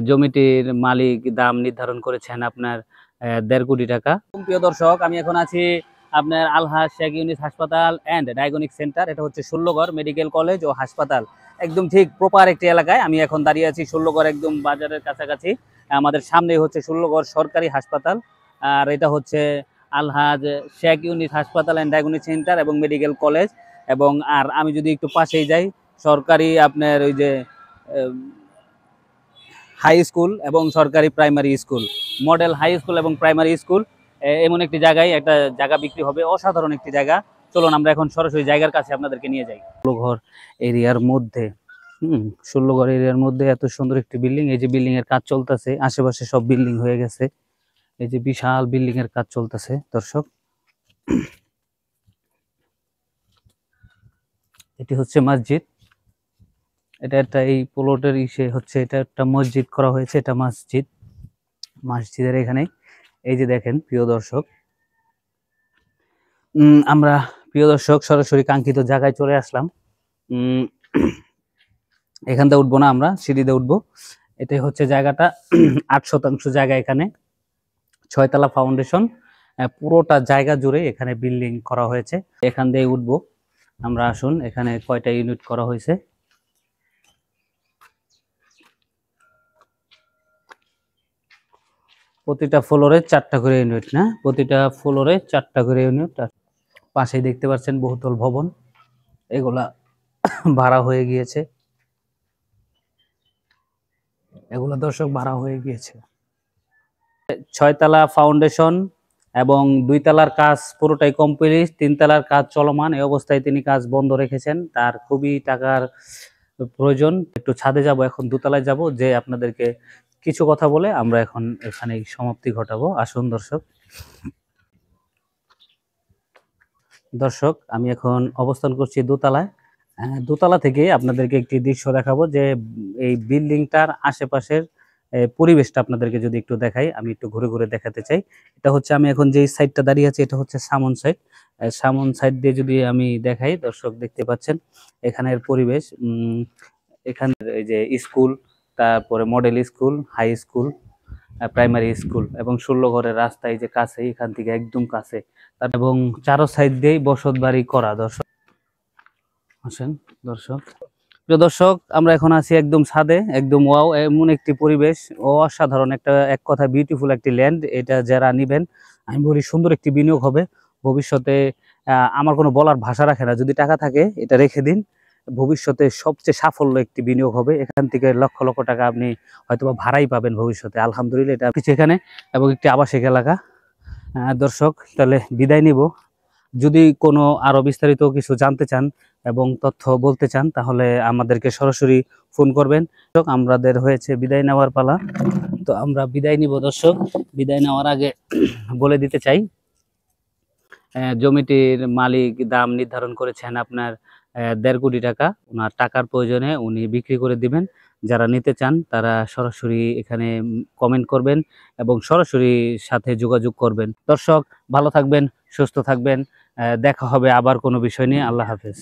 জমিটির মালিক দাম নির্ধারণ করেছেন আপনার ১.৫ কোটি টাকা। প্রিয় দর্শক, আমি এখন আছি আপনার আলহাজ শেখ ইউনুস হাসপাতাল অ্যান্ড ডায়াগনস্টিক সেন্টার। এটা হচ্ছে ১৬গড় মেডিকেল কলেজ ও হাসপাতাল, একদম ঠিক প্রপার একটি এলাকায়। আমি এখন দাঁড়িয়ে আছি ১৬গড় একদম বাজারের কাছাকাছি। আমাদের সামনেই হচ্ছে ১৬গড় সরকারি হাসপাতাল, আর এটা হচ্ছে আলহাজ শেখ ইউনুস হাসপাতাল অ্যান্ড ডায়াগনস্টিক সেন্টার এবং মেডিকেল কলেজ। এবং আর আমি যদি একটু পাশেই যাই, সরকারি আপনার ওই যে হাই স্কুল এবং সরকারি primary school, model high school এবং প্রাইমারি স্কুল, এমন একটি জায়গায় একটা জায়গা বিক্রি হবে, অসাধারণ একটি জায়গা। চলুন আমরা এখন সরাসরি জায়গার কাছে আপনাদেরকে নিয়ে যাই। ১৬ঘর এরিয়ার মধ্যে ১৬ঘর এরিয়ার মধ্যে এত সুন্দর একটি বিল্ডিং। এই যে বিল্ডিং এর কাজ চলতেছে, আশেপাশে সব বিল্ডিং হয়ে গেছে। এই যে বিশাল বিল্ডিং এর কাজ চলতেছে দর্শক। এটি হচ্ছে মসজিদ। এটা একটা এই প্লটের ইসে হচ্ছে, এটা একটা মসজিদ করা হয়েছে। এটা মসজিদের এখানে এই যে দেখেন প্রিয় দর্শক, আমরা প্রিয় দর্শক সরাসরি কাঙ্ক্ষিত জায়গায় চলে আসলাম। এখান থেকে উঠবো না, আমরা সিঁড়িতে উঠবো। এটাই হচ্ছে জায়গাটা। ৮% জায়গা, এখানে ৬ তলা ফাউন্ডেশন, পুরোটা জায়গা জুড়ে এখানে বিল্ডিং করা হয়েছে। এখান দিয়ে উঠবো আমরা। আসুন, এখানে কয়টা ইউনিট করা হয়েছে। প্রতিটা ফ্লোরে 4টা করে ইউনিট, না প্রতিটা ফ্লোরে 4টা করে ইউনিট। পাশেই দেখতে পাচ্ছেন বহুতল ভবন, এগুলা ভাড়া হয়ে গিয়েছে। এগুলো দর্শক ভাড়া হয়ে গিয়েছে। 6 তলা ফাউন্ডেশন এবং 2 তলার কাজ পুরোটাই কমপ্লিট, 3 তলার কাজ চলমান। এই অবস্থায় তিনি কাজ বন্ধ রেখেছেন, তার খুবই টাকার প্রয়োজন। একটু ছাদে যাব, এখন 2 তলায় যাব, যে আপনাদেরকে কিছু কথা বলে আমরা এখন এখানে সমাপ্তি ঘটাবো। আসুন দর্শক, আমি এখন অবস্থান করছি 2তলায়। 2তলা থেকে আপনাদেরকে একটি দৃশ্য দেখাবো, যে এই বিল্ডিংটার আশেপাশের পরিবেশটা আপনাদেরকে যদি একটু দেখাই। আমি একটু ঘুরে ঘুরে দেখাতে চাই। এটা হচ্ছে, আমি এখন যে সাইডটা দাঁড়িয়ে আছি, এটা হচ্ছে সামন সাইড। সামন সাইড দিয়ে যদি আমি দেখাই, দর্শক দেখতে পাচ্ছেন এখানের পরিবেশ। এখানে এই যে স্কুল, তারপরে model school, high school, primary school এবং 16ঘরের রাস্তা এই যে কাছে, এখান থেকে একদম কাছে। এবং চারো সাইড দিয়েই বসত বাড়ি করা। দর্শক আসেন প্রিয় দর্শক, আমরা এখন আছি একদম ছাদে, একদম ওয়াও, এমন একটি পরিবেশ, অসাধারণ একটা, এক কথা বিউটিফুল একটি ল্যান্ড। এটা যারা নিবেন, আমি বলি সুন্দর একটি বিনিয়োগ হবে ভবিষ্যতে। আমার কোনো বলার ভাষা রাখে না, যদি টাকা থাকে এটা রেখে দিন, ভবিষ্যতে সবচেয়ে সাফল্য একটি বিনিয়োগ হবে। এখান থেকে লক্ষ লক্ষ টাকা আপনি হয়তোবা ভাড়াই পাবেন ভবিষ্যতে। আলহামদুলিল্লাহ, এটা কিছু এখানে এবং একটি আবাসিক এলাকা। দর্শক, তাহলে বিদায় নিব। যদি কোনো আরো বিস্তারিত কিছু জানতে চান এবং তথ্য বলতে চান, তাহলে আমাদেরকে সরাসরি ফোন করবেন। আমাদের হয়েছে বিদায় নেওয়ার পালা, তো আমরা বিদায় নিব। দর্শক, বিদায় নেওয়ার আগে বলে দিতে চাই, জমিটির মালিক দাম নির্ধারণ করেছেন আপনার ১.৫ কোটি টাকা। ওনার টাকার প্রয়োজনে উনি বিক্রি করে দিবেন। যারা নিতে চান তারা সরাসরি এখানে কমেন্ট করবেন এবং সরাসরি সাথে যোগাযোগ করবেন। দর্শক, ভালো থাকবেন, সুস্থ থাকবেন। দেখা হবে আবার কোনো বিষয় নিয়ে। আল্লাহ হাফেজ।